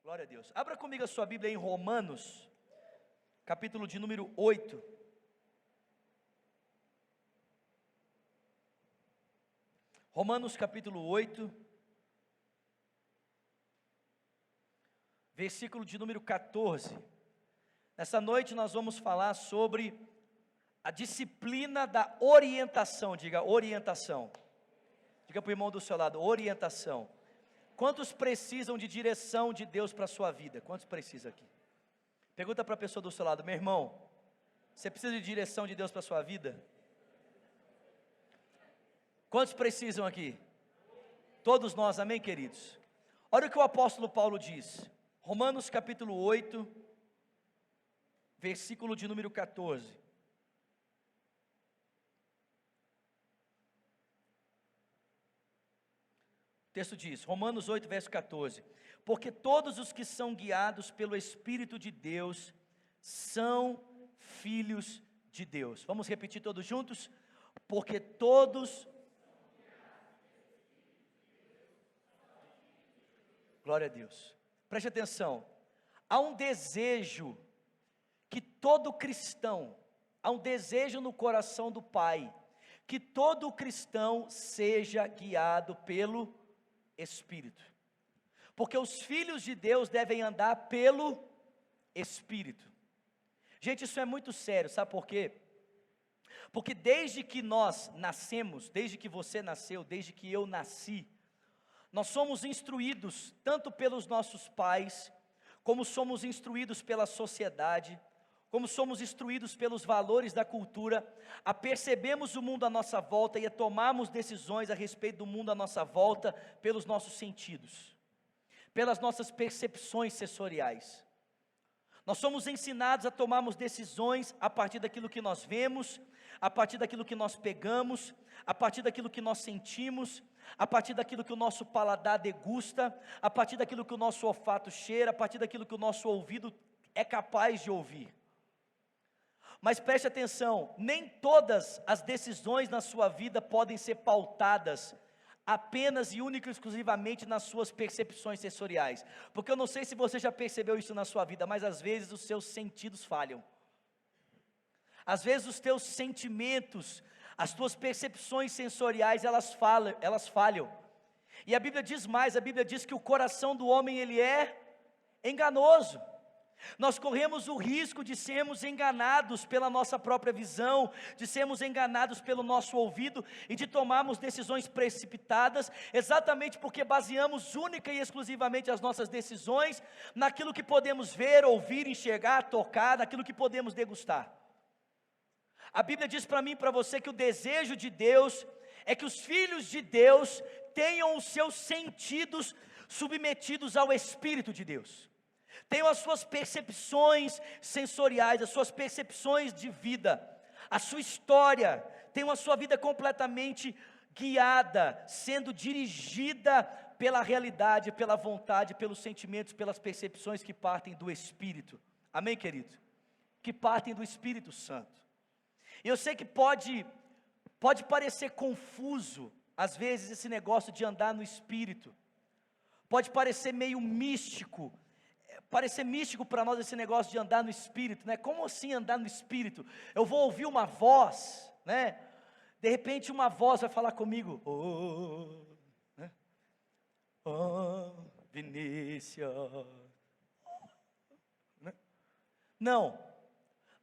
Glória a Deus. Abra comigo a sua Bíblia em Romanos, capítulo de número 8. Romanos capítulo 8, versículo de número 14. Nessa noite nós vamos falar sobre a disciplina da orientação. Diga orientação. Diga para o irmão do seu lado, orientação. Quantos precisam de direção de Deus para a sua vida? Quantos precisam aqui? Pergunta para a pessoa do seu lado, meu irmão, você precisa de direção de Deus para a sua vida? Quantos precisam aqui? Todos nós, amém, queridos? Olha o que o apóstolo Paulo diz, Romanos capítulo 8, versículo de número 14. O texto diz, Romanos 8, verso 14, porque todos os que são guiados pelo Espírito de Deus, são filhos de Deus. Vamos repetir todos juntos? Porque todos, glória a Deus, preste atenção, há um desejo, que todo cristão, há um desejo no coração do Pai, que todo cristão seja guiado pelo Espírito, porque os filhos de Deus devem andar pelo Espírito. Gente, isso é muito sério, sabe por quê? Porque desde que nós nascemos, desde que você nasceu, desde que eu nasci, nós somos instruídos tanto pelos nossos pais, como somos instruídos pela sociedade, como somos instruídos pelos valores da cultura, a percebermos o mundo à nossa volta e a tomarmos decisões a respeito do mundo à nossa volta pelos nossos sentidos, pelas nossas percepções sensoriais. Nós somos ensinados a tomarmos decisões a partir daquilo que nós vemos, a partir daquilo que nós pegamos, a partir daquilo que nós sentimos, a partir daquilo que o nosso paladar degusta, a partir daquilo que o nosso olfato cheira, a partir daquilo que o nosso ouvido é capaz de ouvir. Mas preste atenção, nem todas as decisões na sua vida podem ser pautadas apenas e única e exclusivamente nas suas percepções sensoriais, porque eu não sei se você já percebeu isso na sua vida, mas às vezes os seus sentidos falham, às vezes os teus sentimentos, as tuas percepções sensoriais, elas falham, e a Bíblia diz mais, a Bíblia diz que o coração do homem ele é enganoso. Nós corremos o risco de sermos enganados pela nossa própria visão, de sermos enganados pelo nosso ouvido e de tomarmos decisões precipitadas, exatamente porque baseamos única e exclusivamente as nossas decisões naquilo que podemos ver, ouvir, enxergar, tocar, naquilo que podemos degustar. A Bíblia diz para mim e para você que o desejo de Deus é que os filhos de Deus tenham os seus sentidos submetidos ao Espírito de Deus, tenham as suas percepções sensoriais, as suas percepções de vida, a sua história, tenham a sua vida completamente guiada, sendo dirigida pela realidade, pela vontade, pelos sentimentos, pelas percepções que partem do Espírito, amém, querido? Que partem do Espírito Santo. Eu sei que pode parecer confuso, às vezes, esse negócio de andar no Espírito, pode parecer meio místico, parecer místico para nós esse negócio de andar no Espírito, né? Como assim andar no Espírito? Eu vou ouvir uma voz, né? De repente uma voz vai falar comigo, né? Vinícius, Não.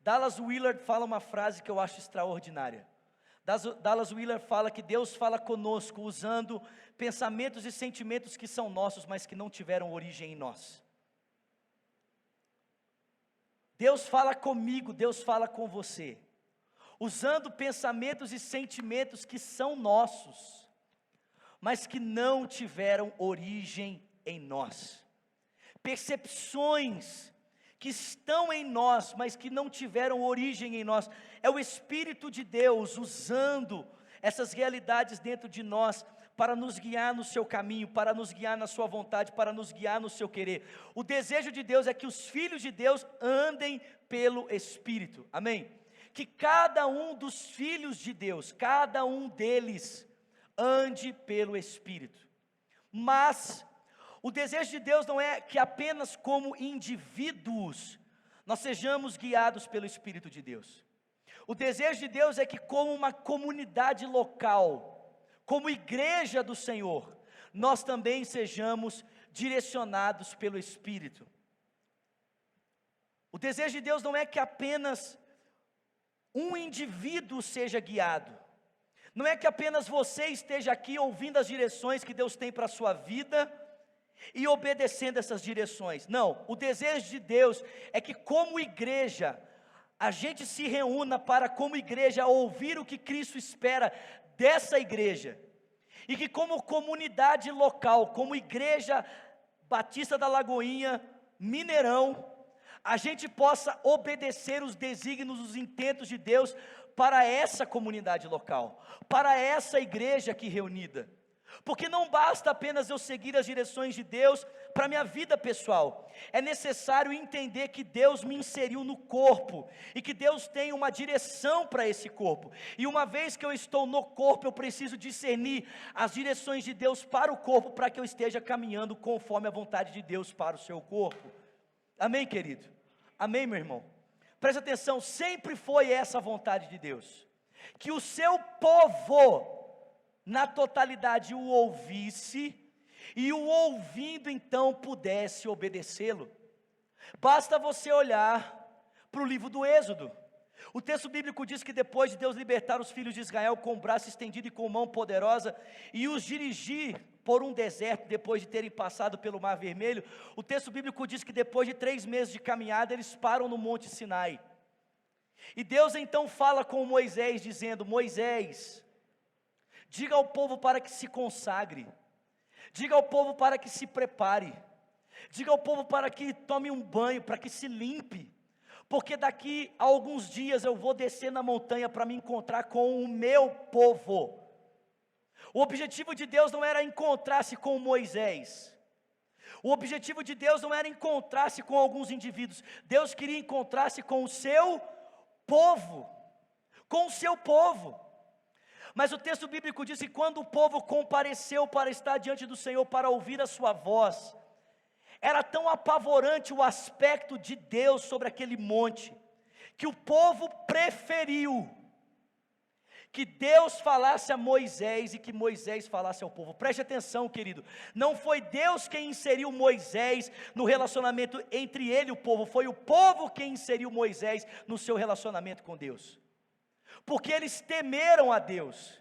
Dallas Willard fala uma frase que eu acho extraordinária. Dallas Willard fala que Deus fala conosco usando pensamentos e sentimentos que são nossos, mas que não tiveram origem em nós. Deus fala comigo, Deus fala com você, usando pensamentos e sentimentos que são nossos, mas que não tiveram origem em nós. Percepções que estão em nós, mas que não tiveram origem em nós. É o Espírito de Deus usando essas realidades dentro de nós para nos guiar no seu caminho, para nos guiar na sua vontade, para nos guiar no seu querer. O desejo de Deus é que os filhos de Deus andem pelo Espírito, amém? Que cada um dos filhos de Deus, cada um deles, ande pelo Espírito. Mas o desejo de Deus não é que apenas como indivíduos nós sejamos guiados pelo Espírito de Deus. O desejo de Deus é que como uma comunidade local, como igreja do Senhor, nós também sejamos direcionados pelo Espírito. O desejo de Deus não é que apenas um indivíduo seja guiado. Não é que apenas você esteja aqui ouvindo as direções que Deus tem para a sua vida e obedecendo essas direções. Não, o desejo de Deus é que como igreja, a gente se reúna para como igreja ouvir o que Cristo espera dessa igreja. E que como comunidade local, como igreja Batista da Lagoinha, Mineirão, a gente possa obedecer os desígnios, os intentos de Deus para essa comunidade local, para essa igreja aqui reunida. Porque não basta apenas eu seguir as direções de Deus para a minha vida pessoal. É necessário entender que Deus me inseriu no corpo e que Deus tem uma direção para esse corpo. E uma vez que eu estou no corpo, eu preciso discernir as direções de Deus para o corpo, para que eu esteja caminhando conforme a vontade de Deus para o seu corpo. Amém, querido? Amém, meu irmão? Presta atenção, sempre foi essa a vontade de Deus, que o seu povo na totalidade o ouvisse, e o ouvindo então pudesse obedecê-lo. Basta você olhar para o livro do Êxodo. O texto bíblico diz que depois de Deus libertar os filhos de Israel com o braço estendido e com mão poderosa, e os dirigir por um deserto, depois de terem passado pelo Mar Vermelho, o texto bíblico diz que depois de 3 meses de caminhada, eles param no Monte Sinai. E Deus então fala com Moisés, dizendo: Moisés, diga ao povo para que se consagre, diga ao povo para que se prepare, diga ao povo para que tome um banho, para que se limpe, porque daqui a alguns dias eu vou descer na montanha para me encontrar com o meu povo. O objetivo de Deus não era encontrar-se com Moisés, o objetivo de Deus não era encontrar-se com alguns indivíduos, Deus queria encontrar-se com o seu povo, com o seu povo. Mas o texto bíblico diz que quando o povo compareceu para estar diante do Senhor, para ouvir a sua voz, era tão apavorante o aspecto de Deus sobre aquele monte, que o povo preferiu que Deus falasse a Moisés e que Moisés falasse ao povo. Preste atenção, querido, não foi Deus quem inseriu Moisés no relacionamento entre ele e o povo, foi o povo quem inseriu Moisés no seu relacionamento com Deus. Porque eles temeram a Deus,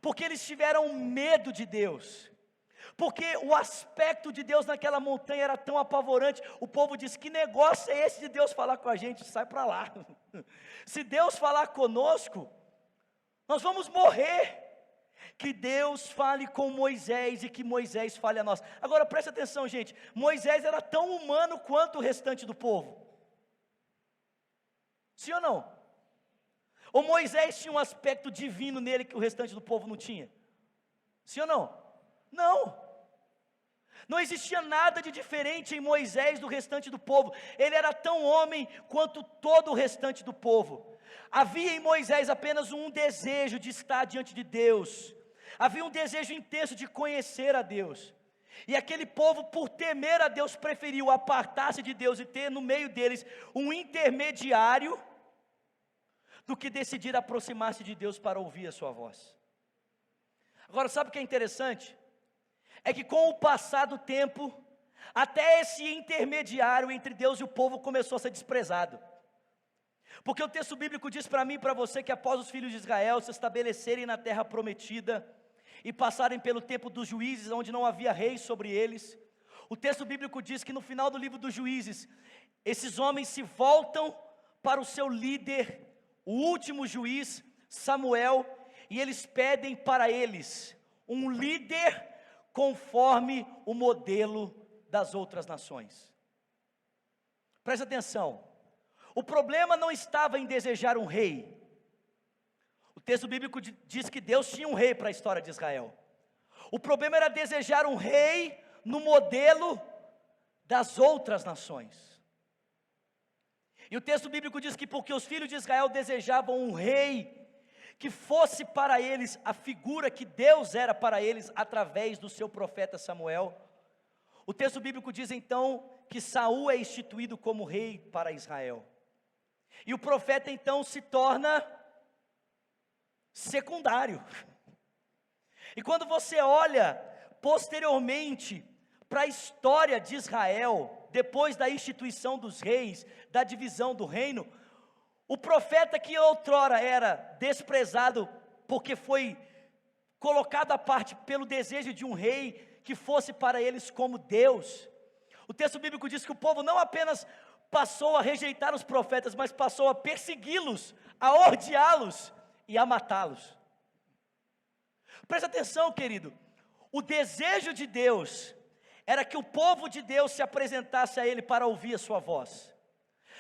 porque eles tiveram medo de Deus, porque o aspecto de Deus naquela montanha era tão apavorante. O povo disse: que negócio é esse de Deus falar com a gente? Sai para lá. Se Deus falar conosco, nós vamos morrer. Que Deus fale com Moisés e que Moisés fale a nós. Agora presta atenção, gente, Moisés era tão humano quanto o restante do povo. Sim ou não? Ou Moisés tinha um aspecto divino nele que o restante do povo não tinha? Sim ou não? Não. Não existia nada de diferente em Moisés do restante do povo. Ele era tão homem quanto todo o restante do povo. Havia em Moisés apenas um desejo de estar diante de Deus. Havia um desejo intenso de conhecer a Deus. E aquele povo, por temer a Deus, preferiu apartar-se de Deus e ter no meio deles um intermediário, do que decidir aproximar-se de Deus para ouvir a sua voz. Agora, sabe o que é interessante? É que com o passar do tempo, Até esse intermediário entre Deus e o povo começou a ser desprezado. Porque o texto bíblico diz para mim e para você que após os filhos de Israel se estabelecerem na terra prometida e passarem pelo tempo dos juízes, onde não havia rei sobre eles, o texto bíblico diz que no final do livro dos juízes, esses homens se voltam para o seu líder, o último juiz, Samuel, e eles pedem para eles um líder conforme o modelo das outras nações. Presta atenção, o problema não estava em desejar um rei. O texto bíblico diz que Deus tinha um rei para a história de Israel. O problema era desejar um rei no modelo das outras nações. E o texto bíblico diz que porque os filhos de Israel desejavam um rei que fosse para eles a figura que Deus era para eles através do seu profeta Samuel, o texto bíblico diz então que Saul é instituído como rei para Israel. E o profeta então se torna secundário. E quando você olha posteriormente para a história de Israel, depois da instituição dos reis, da divisão do reino, o profeta que outrora era desprezado porque foi colocado à parte pelo desejo de um rei que fosse para eles como Deus. O texto bíblico diz que o povo não apenas passou a rejeitar os profetas, mas passou a persegui-los, a odiá-los e a matá-los. Presta atenção, querido, o desejo de Deus era que o povo de Deus se apresentasse a Ele para ouvir a sua voz.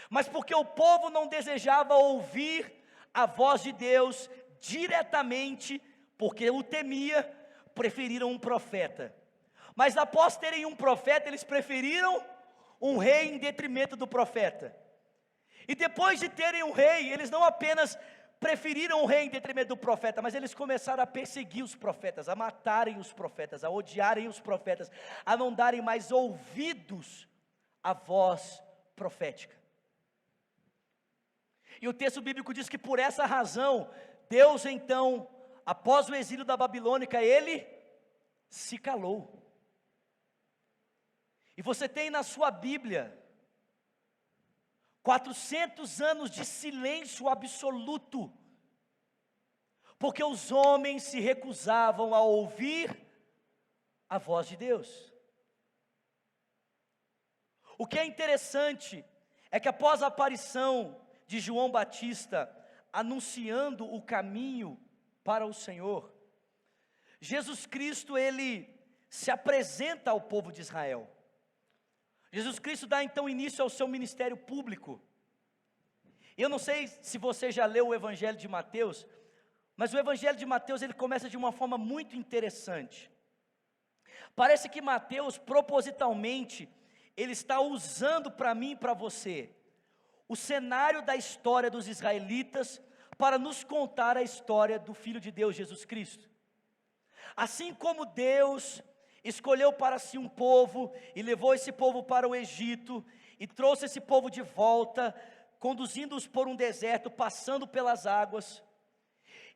Mas porque o povo não desejava ouvir a voz de Deus diretamente, porque o temia, preferiram um profeta. Mas após terem um profeta, eles preferiram um rei em detrimento do profeta. E depois de terem um rei, eles não apenas preferiram um rei em detrimento do profeta, mas eles começaram a perseguir os profetas, a matarem os profetas, a odiarem os profetas, a não darem mais ouvidos à voz profética. E o texto bíblico diz que por essa razão, Deus então, após o exílio da Babilônica, Ele se calou. E você tem na sua Bíblia 400 anos de silêncio absoluto, porque os homens se recusavam a ouvir a voz de Deus. O que é interessante é que após a aparição de João Batista anunciando o caminho para o Senhor, Jesus Cristo ele se apresenta ao povo de Israel. Jesus Cristo dá então início ao seu ministério público. Eu não sei se você já leu o Evangelho de Mateus, mas o Evangelho de Mateus ele começa de uma forma muito interessante. Parece que Mateus propositalmente ele está usando para mim e para você o cenário da história dos israelitas para nos contar a história do Filho de Deus, Jesus Cristo. Assim como Deus escolheu para si um povo e levou esse povo para o Egito e trouxe esse povo de volta, conduzindo-os por um deserto, passando pelas águas,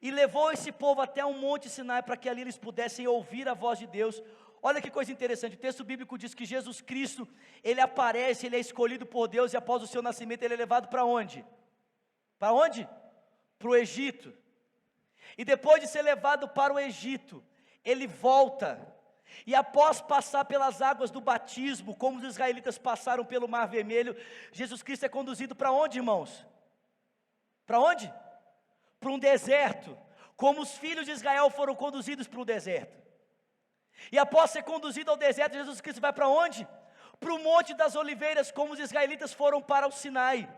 e levou esse povo até um monte Sinai para que ali eles pudessem ouvir a voz de Deus. Olha que coisa interessante, o texto bíblico diz que Jesus Cristo, ele aparece, ele é escolhido por Deus e após o seu nascimento ele é levado para onde? Para onde? Para o Egito. E depois de ser levado para o Egito, ele volta, e após passar pelas águas do batismo, como os israelitas passaram pelo Mar Vermelho, Jesus Cristo é conduzido para onde, irmãos? Para onde? Para um deserto, como os filhos de Israel foram conduzidos para o deserto. E após ser conduzido ao deserto, Jesus Cristo vai para onde? Para o Monte das Oliveiras, como os israelitas foram para o Sinai.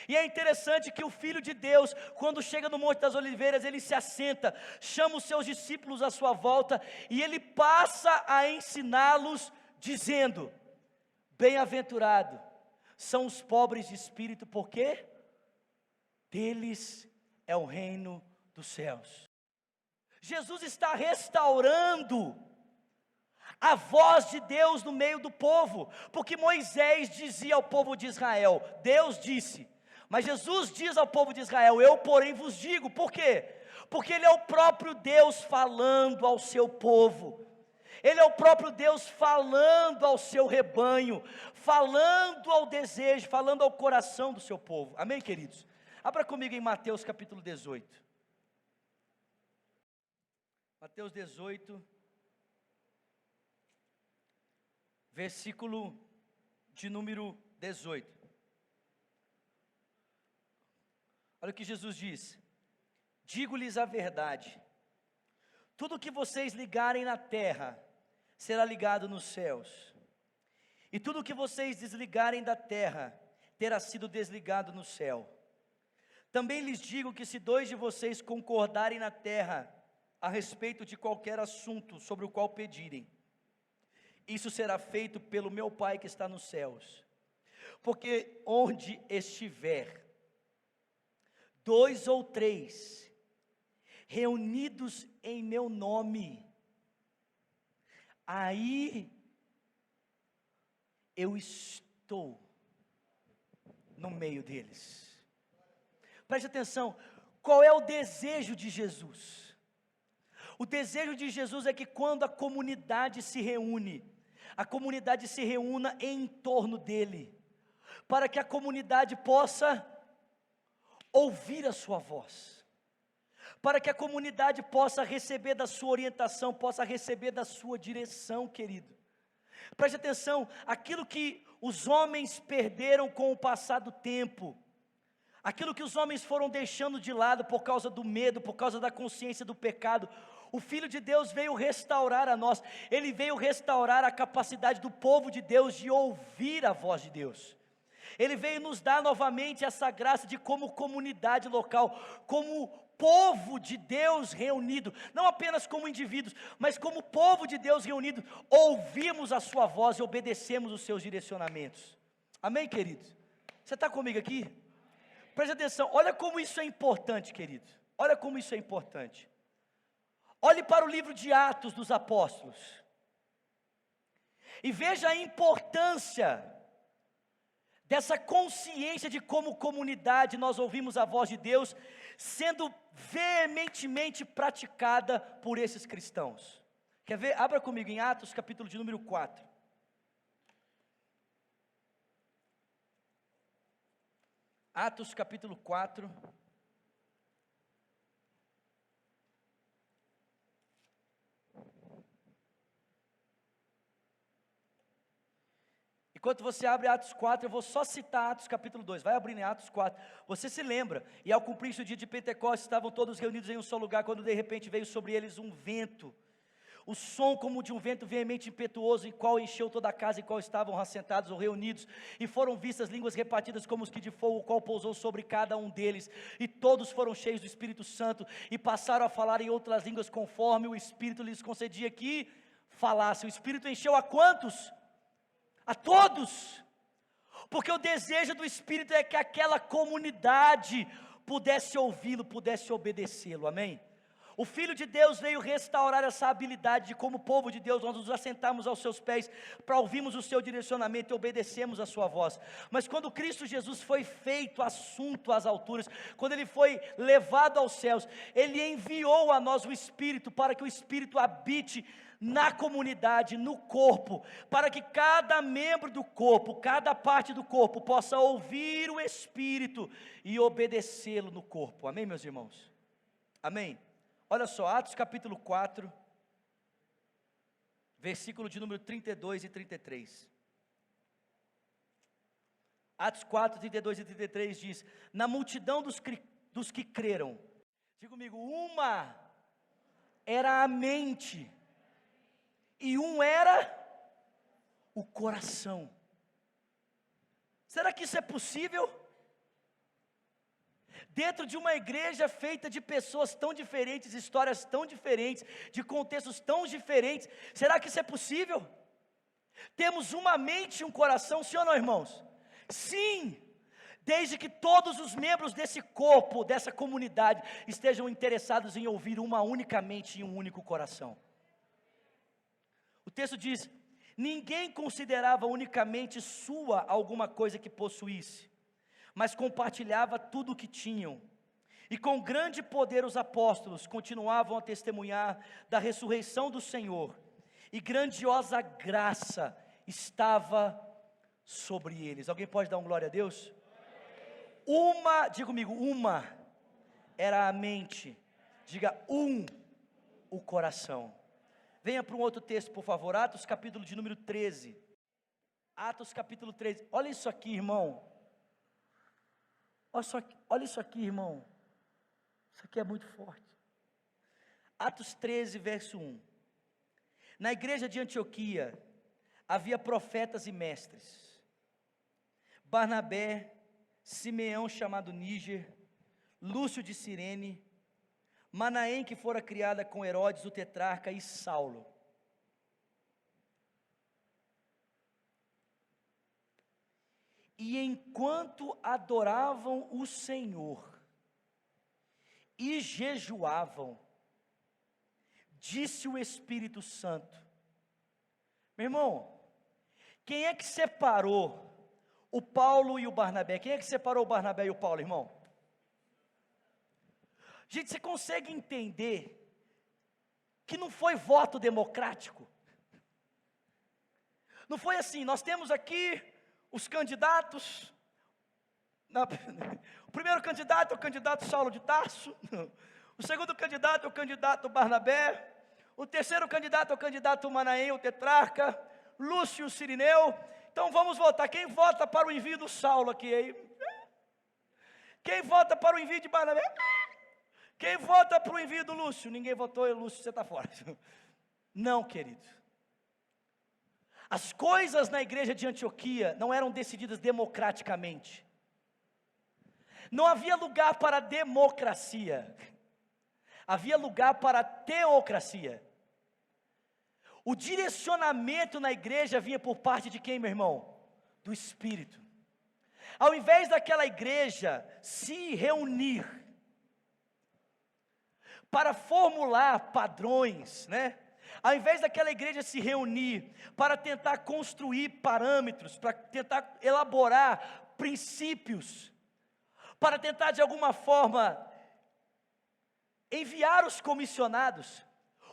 E é interessante que o Filho de Deus, quando chega no Monte das Oliveiras, ele se assenta, chama os seus discípulos à sua volta, e ele passa a ensiná-los, dizendo: bem-aventurado são os pobres de espírito, porque deles é o reino dos céus. Jesus está restaurando a voz de Deus no meio do povo, porque Moisés dizia ao povo de Israel, Deus disse, mas Jesus diz ao povo de Israel, eu porém vos digo, por quê? Porque Ele é o próprio Deus falando ao seu povo. Ele é o próprio Deus falando ao seu rebanho, falando ao desejo, falando ao coração do seu povo. Amém, queridos? Abra comigo em Mateus capítulo 18. Mateus 18, versículo de número 18. Olha o que Jesus diz: digo-lhes a verdade, tudo que vocês ligarem na terra, será ligado nos céus, e tudo que vocês desligarem da terra, terá sido desligado no céu. Também lhes digo que se 2 de vocês concordarem na terra, a respeito de qualquer assunto sobre o qual pedirem, isso será feito pelo meu Pai que está nos céus. Porque onde estiver 2 ou 3 reunidos em meu nome, aí eu estou no meio deles. Preste atenção, qual é o desejo de Jesus? O desejo de Jesus é que quando a comunidade se reúne, a comunidade se reúna em torno dele, para que a comunidade possa ouvir a sua voz, para que a comunidade possa receber da sua orientação, possa receber da sua direção, querido. Preste atenção, aquilo que os homens perderam com o passar do tempo, aquilo que os homens foram deixando de lado por causa do medo, por causa da consciência do pecado, o Filho de Deus veio restaurar a nós. Ele veio restaurar a capacidade do povo de Deus de ouvir a voz de Deus. Ele veio nos dar novamente essa graça de, como comunidade local, como povo de Deus reunido, não apenas como indivíduos, mas como povo de Deus reunido, ouvimos a sua voz e obedecemos os seus direcionamentos. Amém, queridos? Você está comigo aqui? Preste atenção, olha como isso é importante, querido. Olha como isso é importante. Olhe para o livro de Atos dos Apóstolos e veja a importância dessa consciência de como comunidade nós ouvimos a voz de Deus sendo veementemente praticada por esses cristãos. Quer ver? Abra comigo em Atos capítulo de número 4. Atos capítulo 4. Enquanto você abre Atos 4, eu vou só citar Atos capítulo 2, vai abrindo em Atos 4, você se lembra, e ao cumprir-se o dia de Pentecostes, estavam todos reunidos em um só lugar, quando de repente veio sobre eles um vento, o som como de um vento veemente impetuoso, em qual encheu toda a casa em qual estavam assentados ou reunidos, e foram vistas línguas repartidas como os que de fogo, o qual pousou sobre cada um deles, e todos foram cheios do Espírito Santo, e passaram a falar em outras línguas, conforme o Espírito lhes concedia que falassem. O Espírito encheu a quantos? A todos, porque o desejo do Espírito é que aquela comunidade pudesse ouvi-lo, pudesse obedecê-lo, amém? O Filho de Deus veio restaurar essa habilidade de, como povo de Deus, nós nos assentarmos aos seus pés, para ouvirmos o seu direcionamento e obedecermos a sua voz. Mas quando Cristo Jesus foi feito assunto às alturas, quando Ele foi levado aos céus, Ele enviou a nós o Espírito, para que o Espírito habite na comunidade, no corpo, para que cada membro do corpo, cada parte do corpo, possa ouvir o Espírito e obedecê-lo no corpo, amém, meus irmãos? Amém? Olha só, Atos capítulo 4, versículo de número 32 e 33. Atos 4, 32 e 33 diz: na multidão dos que creram, diga comigo, uma era a mente, e um era o coração. Será que isso é possível? Dentro de uma igreja feita de pessoas tão diferentes, histórias tão diferentes, de contextos tão diferentes, será que isso é possível? Temos uma mente e um coração, sim ou não, irmãos? Sim, desde que todos os membros desse corpo, dessa comunidade, estejam interessados em ouvir uma única mente e um único coração. O texto diz: ninguém considerava unicamente sua alguma coisa que possuísse, mas compartilhava tudo o que tinham. E com grande poder os apóstolos continuavam a testemunhar da ressurreição do Senhor, e grandiosa graça estava sobre eles. Alguém pode dar um glória a Deus? Diga comigo, uma era a mente, diga o coração. Venha para um outro texto, por favor, Atos capítulo de número 13. Atos capítulo 13, olha isso aqui, irmão. Olha isso aqui, irmão. Isso aqui é muito forte. Atos 13, verso 1. Na igreja de Antioquia, havia profetas e mestres. Barnabé, Simeão chamado Níger, Lúcio de Cirene, Manaém que fora criada com Herodes o tetrarca e Saulo. E enquanto adoravam o Senhor e jejuavam, disse o Espírito Santo. Meu irmão, quem é que separou o Paulo e o Barnabé? Quem é que separou o Barnabé e o Paulo, irmão? Gente, você consegue entender que não foi voto democrático? Não foi assim, nós temos aqui os candidatos. O primeiro candidato é o candidato Saulo de Tarso. O segundo candidato é o candidato Barnabé. O terceiro candidato é o candidato Manaém, o tetrarca. Lúcio Cirineu. Então vamos votar. Quem vota para o envio do Saulo aqui? Aí? Quem vota para o envio de Barnabé? Quem vota para o envio do Lúcio? Ninguém votou, e Lúcio, você está fora. Não, querido. As coisas na igreja de Antioquia não eram decididas democraticamente. Não havia lugar para democracia. Havia lugar para teocracia. O direcionamento na igreja vinha por parte de quem, meu irmão? Do Espírito. Ao invés daquela igreja se reunir para formular padrões, né? Ao invés daquela igreja se reunir para tentar construir parâmetros, para tentar elaborar princípios, para tentar de alguma forma enviar os comissionados,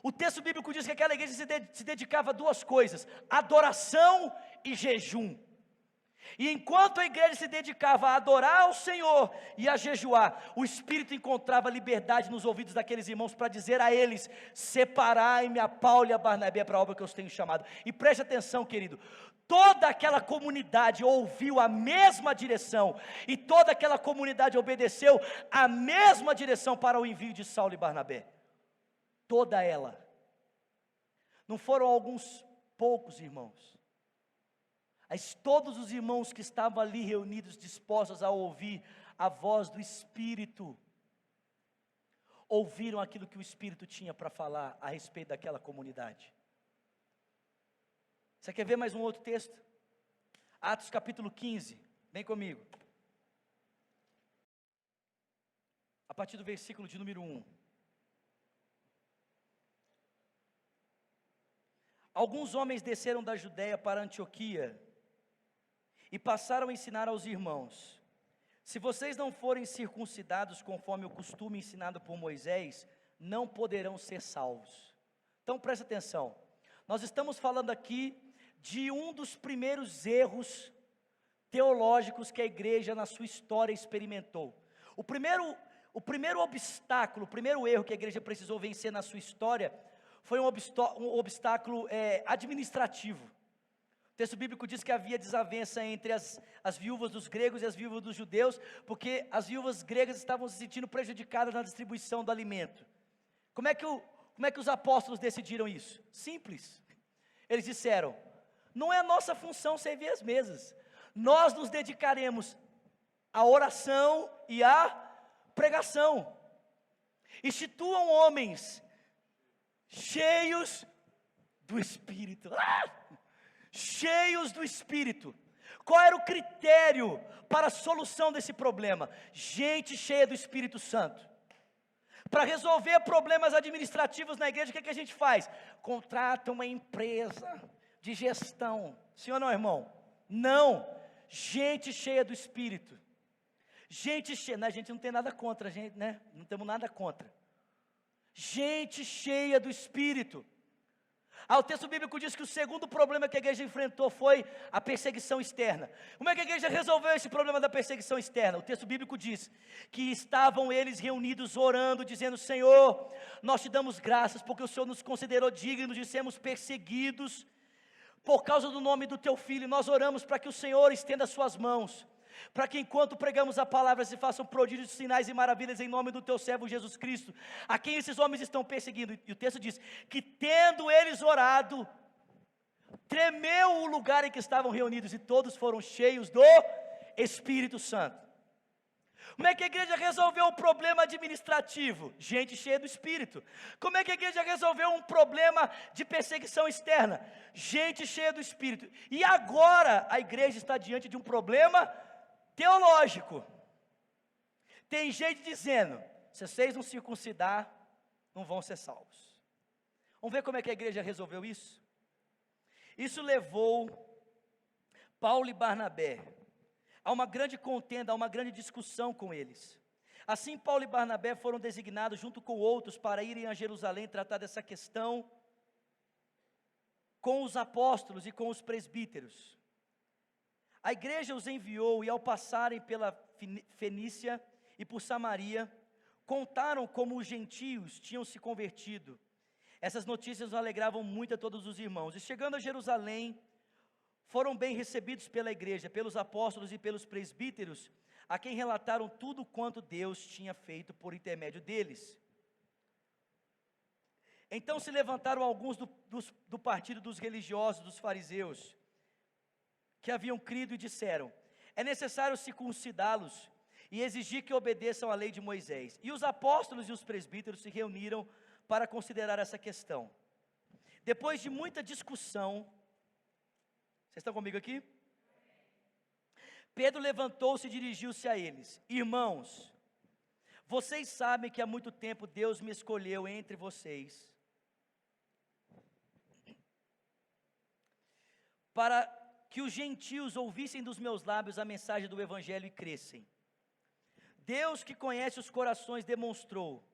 o texto bíblico diz que aquela igreja se dedicava a duas coisas: adoração e jejum. E enquanto a igreja se dedicava a adorar ao Senhor e a jejuar, o Espírito encontrava liberdade nos ouvidos daqueles irmãos para dizer a eles: separai-me a Paulo e a Barnabé para a obra que eu os tenho chamado. E preste atenção, querido, toda aquela comunidade ouviu a mesma direção, e toda aquela comunidade obedeceu a mesma direção para o envio de Saulo e Barnabé. Toda ela. Não foram alguns poucos irmãos, mas todos os irmãos que estavam ali reunidos, dispostos a ouvir a voz do Espírito, ouviram aquilo que o Espírito tinha para falar a respeito daquela comunidade. Você quer ver mais um outro texto? Atos capítulo 15, vem comigo. A partir do versículo de número 1. Alguns homens desceram da Judéia para Antioquia e passaram a ensinar aos irmãos: se vocês não forem circuncidados conforme o costume ensinado por Moisés, não poderão ser salvos. Então preste atenção, nós estamos falando aqui de um dos primeiros erros teológicos que a igreja na sua história experimentou. O primeiro obstáculo, o primeiro erro que a igreja precisou vencer na sua história foi um obstáculo administrativo. O texto bíblico diz que havia desavença entre as viúvas dos gregos e as viúvas dos judeus, porque as viúvas gregas estavam se sentindo prejudicadas na distribuição do alimento. Como é que os apóstolos decidiram isso? Simples. Eles disseram: não é nossa função servir as mesas, nós nos dedicaremos à oração e à pregação. Instituam homens cheios do Espírito. Cheios do Espírito. Qual era o critério para a solução desse problema? Gente cheia do Espírito Santo. Para resolver problemas administrativos na igreja, o que a gente faz? Contrata uma empresa de gestão. Sim ou não, irmão? Não. Gente cheia do Espírito. Gente cheia, a gente não tem nada contra, gente, né? Não temos nada contra. Gente cheia do Espírito. O texto bíblico diz que o segundo problema que a igreja enfrentou foi a perseguição externa. Como é que a igreja resolveu esse problema da perseguição externa? O texto bíblico diz que estavam eles reunidos orando, dizendo: Senhor, nós te damos graças porque o Senhor nos considerou dignos de sermos perseguidos por causa do nome do teu filho. Nós oramos para que o Senhor estenda as suas mãos, para que enquanto pregamos a palavra se façam prodígios, sinais e maravilhas em nome do teu servo Jesus Cristo, a quem esses homens estão perseguindo. E o texto diz que tendo eles orado, tremeu o lugar em que estavam reunidos, e todos foram cheios do Espírito Santo. Como é que a igreja resolveu o problema administrativo? Gente cheia do Espírito. Como é que a igreja resolveu um problema de perseguição externa? Gente cheia do Espírito. E agora a igreja está diante de um problema teológico. Tem gente dizendo: se vocês não circuncidar, não vão ser salvos. Vamos ver como é que a igreja resolveu isso? Isso levou Paulo e Barnabé a uma grande contenda, a uma grande discussão com eles. Assim, Paulo e Barnabé foram designados junto com outros para irem a Jerusalém tratar dessa questão com os apóstolos e com os presbíteros. A igreja os enviou, e ao passarem pela Fenícia e por Samaria, contaram como os gentios tinham se convertido. Essas notícias alegravam muito a todos os irmãos. E chegando a Jerusalém, foram bem recebidos pela igreja, pelos apóstolos e pelos presbíteros, a quem relataram tudo quanto Deus tinha feito por intermédio deles. Então se levantaram alguns do partido dos religiosos, dos fariseus, que haviam crido, e disseram: é necessário circuncidá-los e exigir que obedeçam à lei de Moisés. E os apóstolos e os presbíteros se reuniram para considerar essa questão. Depois de muita discussão, vocês estão comigo aqui? Pedro levantou-se e dirigiu-se a eles: irmãos, vocês sabem que há muito tempo Deus me escolheu entre vocês para que os gentios ouvissem dos meus lábios a mensagem do evangelho e crescem. Deus, que conhece os corações, demonstrou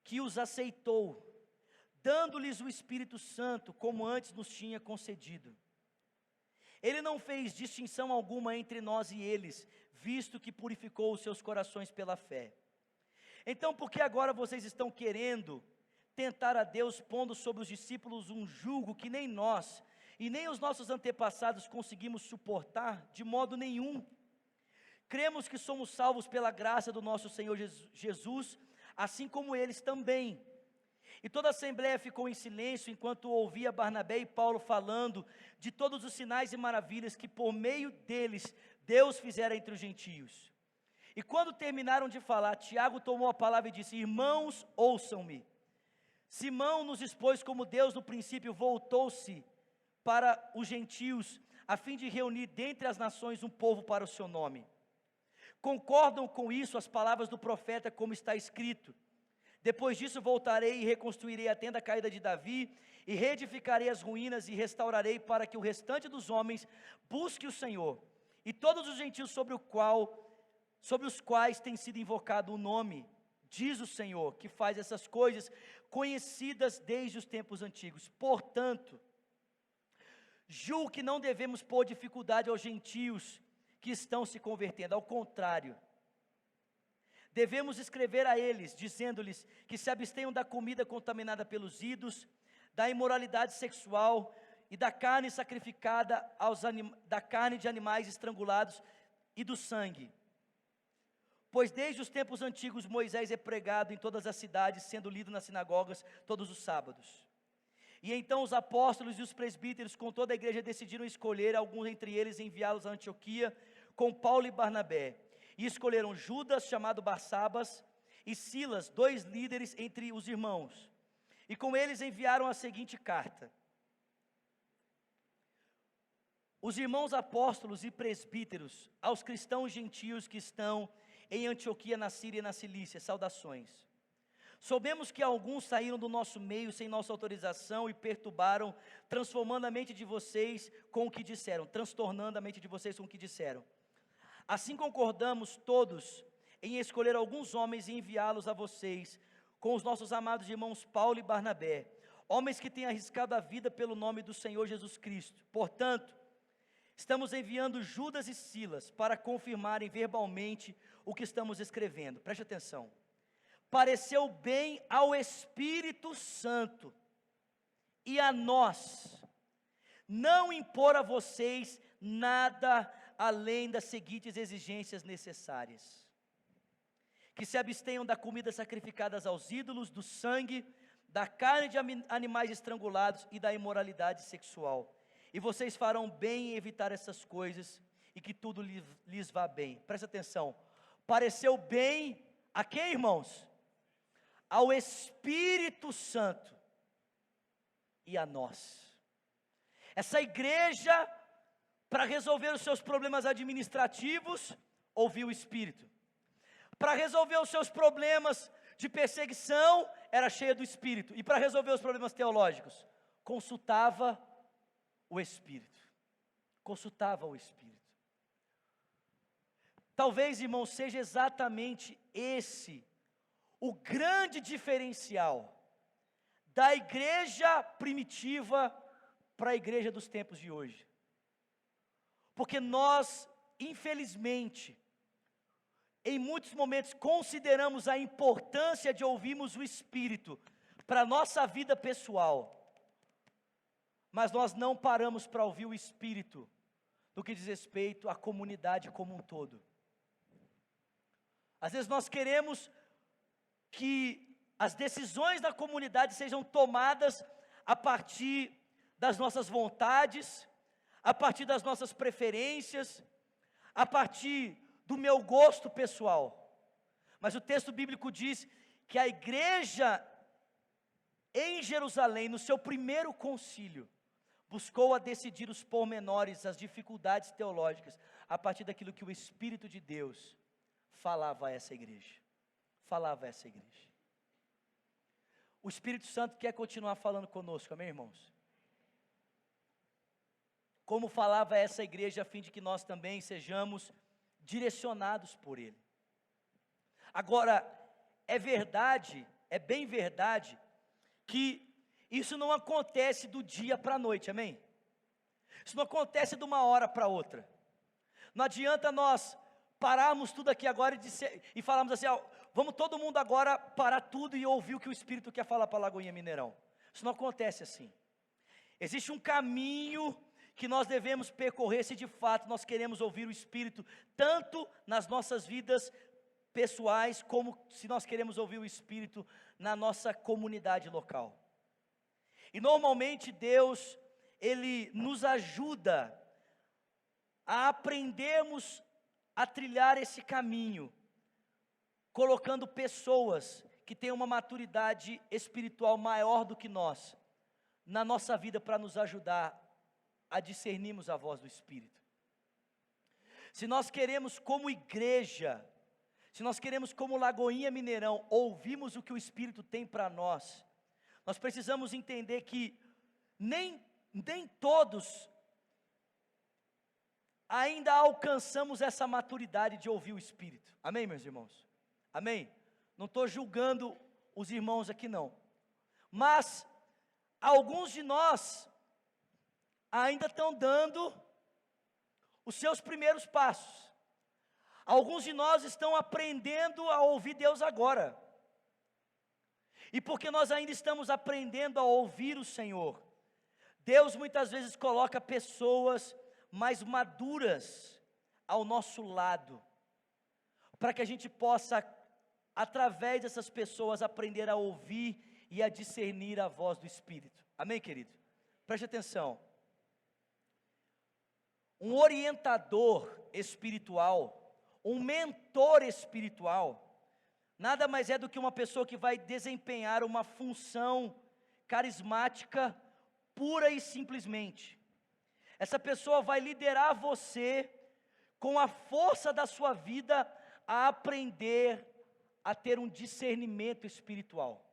que os aceitou, dando-lhes o Espírito Santo, como antes nos tinha concedido. Ele não fez distinção alguma entre nós e eles, visto que purificou os seus corações pela fé. Então, por que agora vocês estão querendo tentar a Deus, pondo sobre os discípulos um jugo que nem nós e nem os nossos antepassados conseguimos suportar de modo nenhum? Cremos que somos salvos pela graça do nosso Senhor Jesus, assim como eles também. E toda a assembleia ficou em silêncio enquanto ouvia Barnabé e Paulo falando de todos os sinais e maravilhas que por meio deles Deus fizera entre os gentios. E quando terminaram de falar, Tiago tomou a palavra e disse: irmãos, ouçam-me. Simão nos expôs como Deus no princípio voltou-se para os gentios, a fim de reunir dentre as nações um povo para o seu nome. Concordam com isso as palavras do profeta, como está escrito: depois disso voltarei e reconstruirei a tenda caída de Davi, e reedificarei as ruínas e restaurarei, para que o restante dos homens busque o Senhor, e todos os gentios sobre os quais tem sido invocado o nome, diz o Senhor, que faz essas coisas conhecidas desde os tempos antigos. Portanto, julgo que não devemos pôr dificuldade aos gentios que estão se convertendo, ao contrário, devemos escrever a eles, dizendo-lhes que se abstenham da comida contaminada pelos ídolos, da imoralidade sexual e da carne sacrificada da carne de animais estrangulados e do sangue. Pois desde os tempos antigos Moisés é pregado em todas as cidades, sendo lido nas sinagogas todos os sábados. E então os apóstolos e os presbíteros com toda a igreja decidiram escolher alguns entre eles e enviá-los a Antioquia com Paulo e Barnabé. E escolheram Judas, chamado Barsabas, e Silas, 2 líderes entre os irmãos. E com eles enviaram a seguinte carta: os irmãos apóstolos e presbíteros, aos cristãos gentios que estão em Antioquia, na Síria e na Cilícia, saudações. Soubemos que alguns saíram do nosso meio sem nossa autorização e perturbaram, transtornando a mente de vocês com o que disseram. Assim concordamos todos em escolher alguns homens e enviá-los a vocês, com os nossos amados irmãos Paulo e Barnabé, homens que têm arriscado a vida pelo nome do Senhor Jesus Cristo. Portanto, estamos enviando Judas e Silas para confirmarem verbalmente o que estamos escrevendo. Preste atenção. Pareceu bem ao Espírito Santo e a nós não impor a vocês nada além das seguintes exigências necessárias: que se abstenham da comida sacrificada aos ídolos, do sangue, da carne de animais estrangulados e da imoralidade sexual. E vocês farão bem em evitar essas coisas, e que tudo lhes vá bem. Presta atenção. Pareceu bem a quem, irmãos? Ao Espírito Santo e a nós. Essa igreja, para resolver os seus problemas administrativos, ouviu o Espírito. Para resolver os seus problemas de perseguição, era cheia do Espírito. E para resolver os problemas teológicos, consultava o Espírito. Consultava o Espírito. Talvez, irmão, seja exatamente esse o grande diferencial da igreja primitiva para a igreja dos tempos de hoje. Porque nós, infelizmente, em muitos momentos consideramos a importância de ouvirmos o Espírito para a nossa vida pessoal, mas nós não paramos para ouvir o Espírito no que diz respeito à comunidade como um todo. Às vezes nós queremos que as decisões da comunidade sejam tomadas a partir das nossas vontades, a partir das nossas preferências, a partir do meu gosto pessoal. Mas o texto bíblico diz que a igreja em Jerusalém, no seu primeiro concílio, buscou a decidir os pormenores, as dificuldades teológicas, a partir daquilo que o Espírito de Deus falava a essa igreja. Falava a essa igreja. O Espírito Santo quer continuar falando conosco, amém, irmãos? Como falava a essa igreja, a fim de que nós também sejamos direcionados por Ele. Agora, é verdade, é bem verdade, que isso não acontece do dia para a noite, amém? Isso não acontece de uma hora para outra. Não adianta nós pararmos tudo aqui agora e falarmos assim, vamos todo mundo agora parar tudo e ouvir o que o Espírito quer falar para a Lagoinha Mineirão. Isso não acontece assim. Existe um caminho que nós devemos percorrer se de fato nós queremos ouvir o Espírito, tanto nas nossas vidas pessoais, como se nós queremos ouvir o Espírito na nossa comunidade local. E normalmente Deus, Ele nos ajuda a aprendermos a trilhar esse caminho, colocando pessoas que têm uma maturidade espiritual maior do que nós, na nossa vida para nos ajudar a discernirmos a voz do Espírito. Se nós queremos como igreja, se nós queremos como Lagoinha Mineirão, ouvirmos o que o Espírito tem para nós, nós precisamos entender que nem todos ainda alcançamos essa maturidade de ouvir o Espírito. Amém, meus irmãos? Amém? Não estou julgando os irmãos aqui não, mas alguns de nós ainda estão dando os seus primeiros passos. Alguns de nós estão aprendendo a ouvir Deus agora. E porque nós ainda estamos aprendendo a ouvir o Senhor, Deus muitas vezes coloca pessoas mais maduras ao nosso lado, para que a gente possa, através dessas pessoas, aprender a ouvir e a discernir a voz do Espírito. Amém, querido? Preste atenção. Um orientador espiritual, um mentor espiritual, nada mais é do que uma pessoa que vai desempenhar uma função carismática, pura e simplesmente. Essa pessoa vai liderar você, com a força da sua vida, a aprender a ter um discernimento espiritual.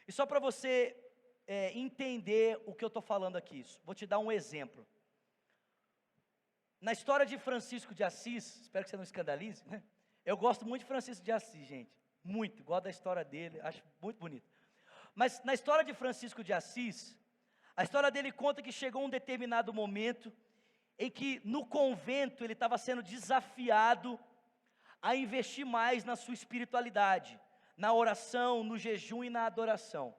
E só para você entender o que eu estou falando aqui, vou te dar um exemplo. Na história de Francisco de Assis, espero que você não escandalize, né? Eu gosto muito de Francisco de Assis, gente, muito, gosto da história dele, acho muito bonito. Mas na história de Francisco de Assis, a história dele conta que chegou um determinado momento em que no convento ele estava sendo desafiado a investir mais na sua espiritualidade, na oração, no jejum e na adoração.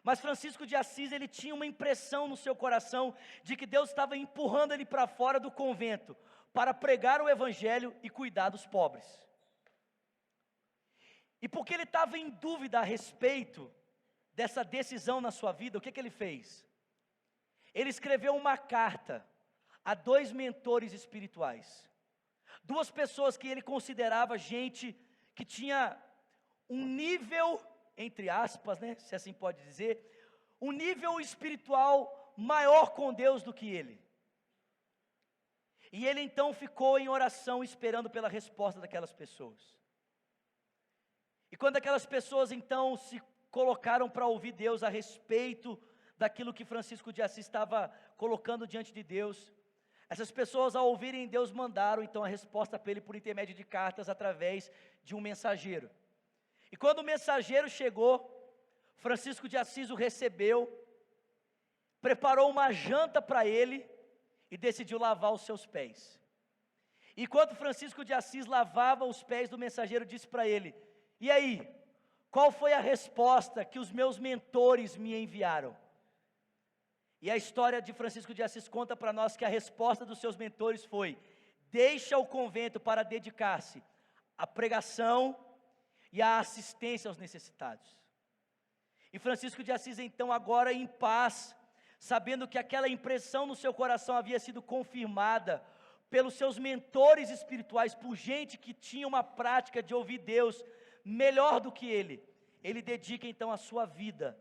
Mas Francisco de Assis, ele tinha uma impressão no seu coração de que Deus estava empurrando ele para fora do convento, para pregar o evangelho e cuidar dos pobres. E porque ele estava em dúvida a respeito dessa decisão na sua vida, o que ele fez? Ele escreveu uma carta a 2 mentores espirituais, 2 pessoas que ele considerava gente que tinha um nível, entre aspas, né, se assim pode dizer, um nível espiritual maior com Deus do que ele. E ele então ficou em oração esperando pela resposta daquelas pessoas. E quando aquelas pessoas então se colocaram para ouvir Deus a respeito daquilo que Francisco de Assis estava colocando diante de Deus, essas pessoas, ao ouvirem Deus, mandaram então a resposta para ele por intermédio de cartas através de um mensageiro. E quando o mensageiro chegou, Francisco de Assis o recebeu, preparou uma janta para ele e decidiu lavar os seus pés. E enquanto Francisco de Assis lavava os pés do mensageiro, disse para ele: e aí, qual foi a resposta que os meus mentores me enviaram? E a história de Francisco de Assis conta para nós que a resposta dos seus mentores foi: deixa o convento para dedicar-se à pregação e à assistência aos necessitados. E Francisco de Assis então, agora em paz, sabendo que aquela impressão no seu coração havia sido confirmada pelos seus mentores espirituais, por gente que tinha uma prática de ouvir Deus melhor do que ele dedica então a sua vida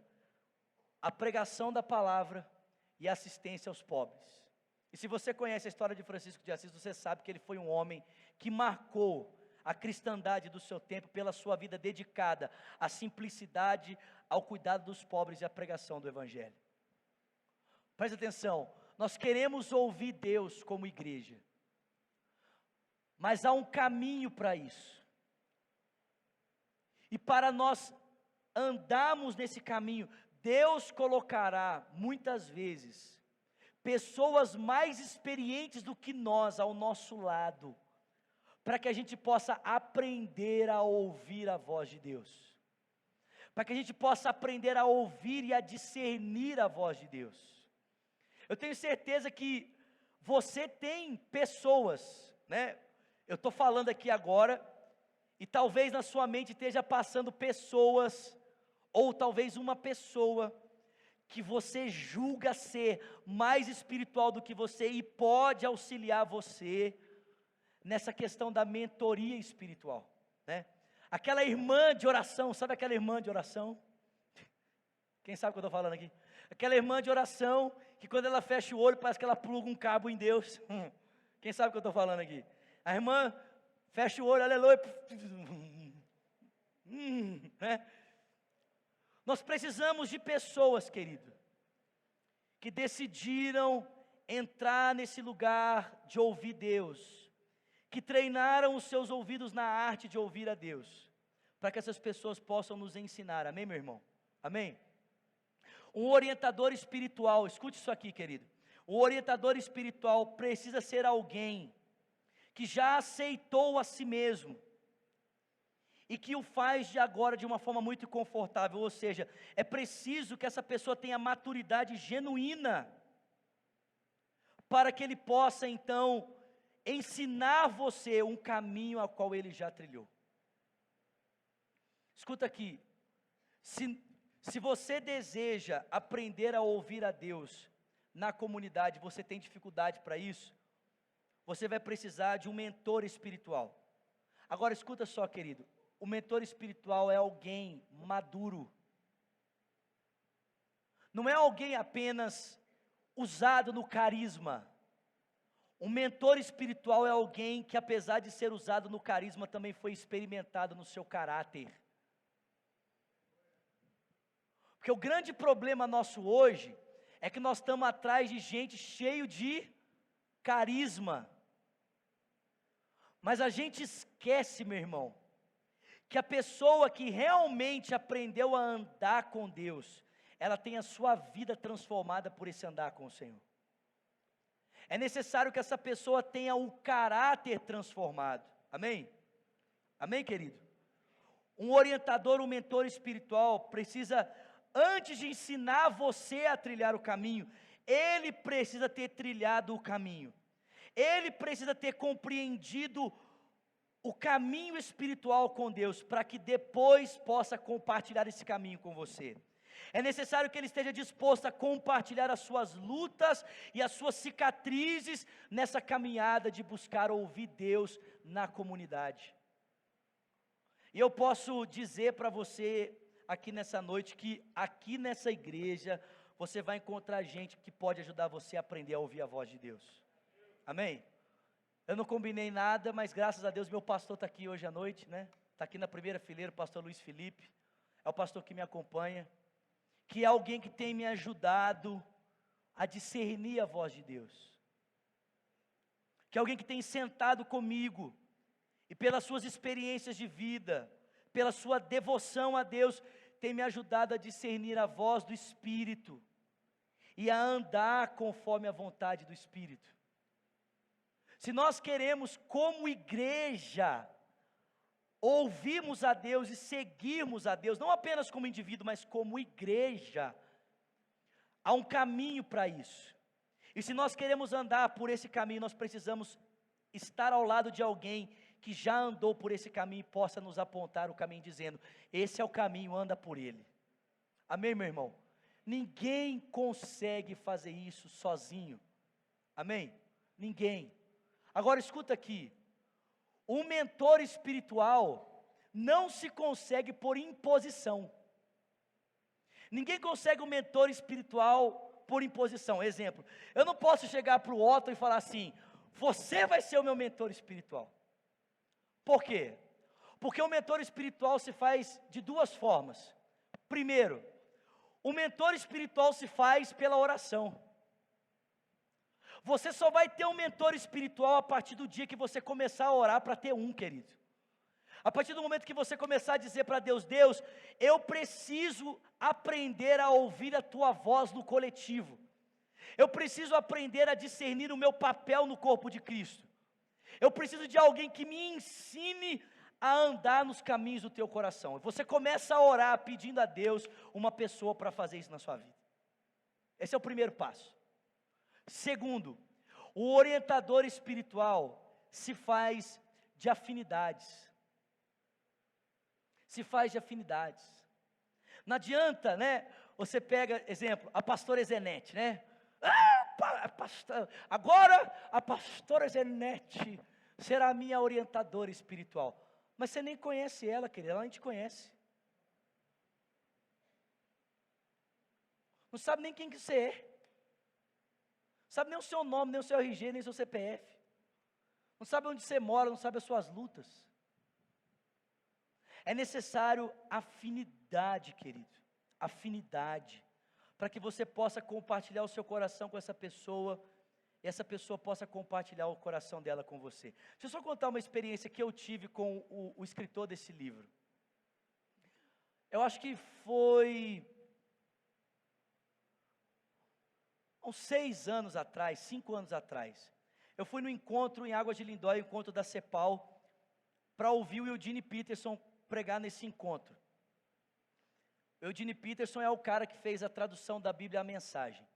à pregação da palavra e à assistência aos pobres. E se você conhece a história de Francisco de Assis, você sabe que ele foi um homem que marcou a cristandade do seu tempo pela sua vida dedicada à simplicidade, ao cuidado dos pobres e à pregação do evangelho. Preste atenção, nós queremos ouvir Deus como igreja, mas há um caminho para isso. E para nós andarmos nesse caminho, Deus colocará muitas vezes pessoas mais experientes do que nós ao nosso lado, para que a gente possa aprender a ouvir a voz de Deus, para que a gente possa aprender a ouvir e a discernir a voz de Deus. Eu tenho certeza que você tem pessoas, né? Eu estou falando aqui agora, e talvez na sua mente esteja passando pessoas, ou talvez uma pessoa, que você julga ser mais espiritual do que você, e pode auxiliar você nessa questão da mentoria espiritual, né? Aquela irmã de oração, sabe aquela irmã de oração? Quem sabe o que eu estou falando aqui? Aquela irmã de oração, que quando ela fecha o olho, parece que ela pluga um cabo em Deus. Quem sabe o que eu estou falando aqui? A irmã fecha o olho, aleluia. Né? Nós precisamos de pessoas, querido, que decidiram entrar nesse lugar de ouvir Deus, que treinaram os seus ouvidos na arte de ouvir a Deus, para que essas pessoas possam nos ensinar, amém, meu irmão? Amém? Um orientador espiritual, escute isso aqui, querido, um orientador espiritual precisa ser alguém que já aceitou a si mesmo, e que o faz de agora de uma forma muito confortável, ou seja, é preciso que essa pessoa tenha maturidade genuína, para que ele possa então ensinar você um caminho ao qual ele já trilhou. Escuta aqui, se você deseja aprender a ouvir a Deus na comunidade, você tem dificuldade para isso, você vai precisar de um mentor espiritual. Agora escuta só, querido, o mentor espiritual é alguém maduro, não é alguém apenas usado no carisma. Um mentor espiritual é alguém que, apesar de ser usado no carisma, também foi experimentado no seu caráter. Porque o grande problema nosso hoje é que nós estamos atrás de gente cheio de carisma, mas a gente esquece, meu irmão, que a pessoa que realmente aprendeu a andar com Deus, ela tem a sua vida transformada por esse andar com o Senhor. É necessário que essa pessoa tenha o caráter transformado. Amém? Amém, querido? Um orientador, um mentor espiritual precisa, antes de ensinar você a trilhar o caminho, ele precisa ter trilhado o caminho. Ele precisa ter compreendido o caminho espiritual com Deus, para que depois possa compartilhar esse caminho com você. É necessário que ele esteja disposto a compartilhar as suas lutas e as suas cicatrizes nessa caminhada de buscar ouvir Deus na comunidade. E eu posso dizer para você aqui nessa noite que aqui nessa igreja você vai encontrar gente que pode ajudar você a aprender a ouvir a voz de Deus. Amém? Eu não combinei nada, mas graças a Deus meu pastor está aqui hoje à noite, né? Está aqui na primeira fileira, o pastor Luiz Felipe, é o pastor que me acompanha, que é alguém que tem me ajudado a discernir a voz de Deus, que é alguém que tem sentado comigo, e pelas suas experiências de vida, pela sua devoção a Deus, tem me ajudado a discernir a voz do Espírito, e a andar conforme a vontade do Espírito. Se nós queremos, como igreja, ouvirmos a Deus e seguirmos a Deus, não apenas como indivíduo, mas como igreja, há um caminho para isso. E se nós queremos andar por esse caminho, nós precisamos estar ao lado de alguém que já andou por esse caminho e possa nos apontar o caminho, dizendo: esse é o caminho, anda por ele. Amém, meu irmão? Ninguém consegue fazer isso sozinho. Amém? Ninguém. Agora escuta aqui, um mentor espiritual não se consegue por imposição. Ninguém consegue um mentor espiritual por imposição. Exemplo, eu não posso chegar para o Otto e falar assim: você vai ser o meu mentor espiritual. Por quê? Porque o mentor espiritual se faz de duas formas. Primeiro, o mentor espiritual se faz pela oração. Você só vai ter um mentor espiritual a partir do dia que você começar a orar para ter um, querido. A partir do momento que você começar a dizer para Deus: Deus, eu preciso aprender a ouvir a tua voz no coletivo. Eu preciso aprender a discernir o meu papel no corpo de Cristo. Eu preciso de alguém que me ensine a andar nos caminhos do teu coração. Você começa a orar pedindo a Deus uma pessoa para fazer isso na sua vida. Esse é o primeiro passo. Segundo, o orientador espiritual se faz de afinidades. Se faz de afinidades. Não adianta, né? Você pega, exemplo, a pastora Zenete, né? Agora a pastora Zenete será a minha orientadora espiritual. Mas você nem conhece ela, querida, ela nem te conhece. Não sabe nem quem que você é. Não sabe nem o seu nome, nem o seu RG, nem o seu CPF. Não sabe onde você mora, não sabe as suas lutas. É necessário afinidade, querido. Afinidade. Para que você possa compartilhar o seu coração com essa pessoa, e essa pessoa possa compartilhar o coração dela com você. Deixa eu só contar uma experiência que eu tive com o escritor desse livro. Eu acho que foi uns 6 anos atrás, 5 anos atrás. Eu fui no encontro em Águas de Lindóia, encontro da CEPAL, para ouvir o Eugene Peterson pregar nesse encontro. O Eugene Peterson é o cara que fez a tradução da Bíblia à mensagem.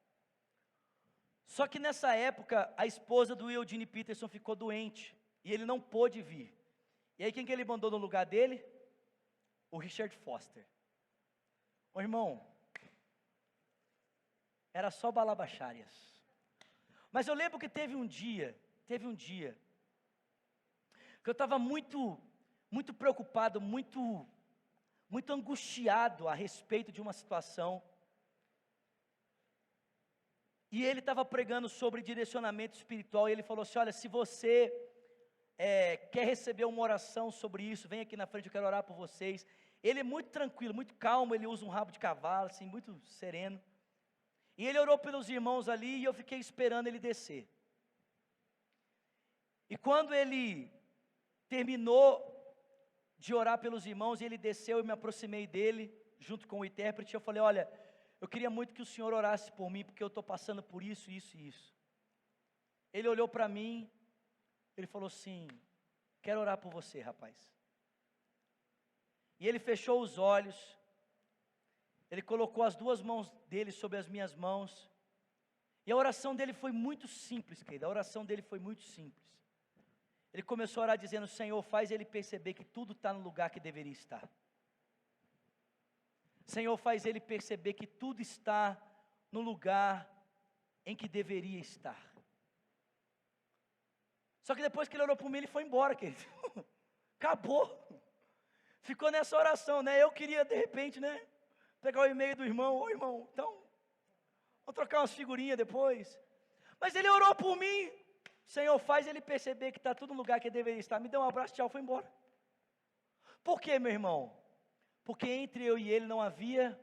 Só que nessa época, a esposa do Eugene Peterson ficou doente, e ele não pôde vir. E aí quem que ele mandou no lugar dele? O Richard Foster. Ô irmão, era só balabacharias. Mas eu lembro que teve um dia, que eu estava muito preocupado, muito angustiado a respeito de uma situação. E ele estava pregando sobre direcionamento espiritual, e ele falou assim: olha, se você quer receber uma oração sobre isso, vem aqui na frente, eu quero orar por vocês. Ele é muito tranquilo, muito calmo, ele usa um rabo de cavalo, assim, muito sereno. E ele orou pelos irmãos ali, e eu fiquei esperando ele descer. E quando ele terminou de orar pelos irmãos, e ele desceu, eu me aproximei dele, junto com o intérprete, eu falei, olha, eu queria muito que o senhor orasse por mim, porque eu estou passando por isso, isso e isso. Ele olhou para mim, ele falou assim, quero orar por você, rapaz. E ele fechou os olhos, ele colocou as duas mãos dele sobre as minhas mãos, e a oração dele foi muito simples, querido, a oração dele foi muito simples. Ele começou a orar dizendo, Senhor, faz ele perceber que tudo está no lugar que deveria estar. Senhor, faz ele perceber que tudo está no lugar em que deveria estar. Só que depois que ele orou por mim, ele foi embora, querido. Acabou. Ficou nessa oração, né? Eu queria, de repente, né? Pegar o e-mail do irmão. Ô, irmão, então, vamos trocar umas figurinhas depois. Mas ele orou por mim. Senhor, faz ele perceber que está tudo no lugar que deveria estar. Me deu um abraço, tchau, foi embora. Por quê, meu irmão? Porque entre eu e ele não havia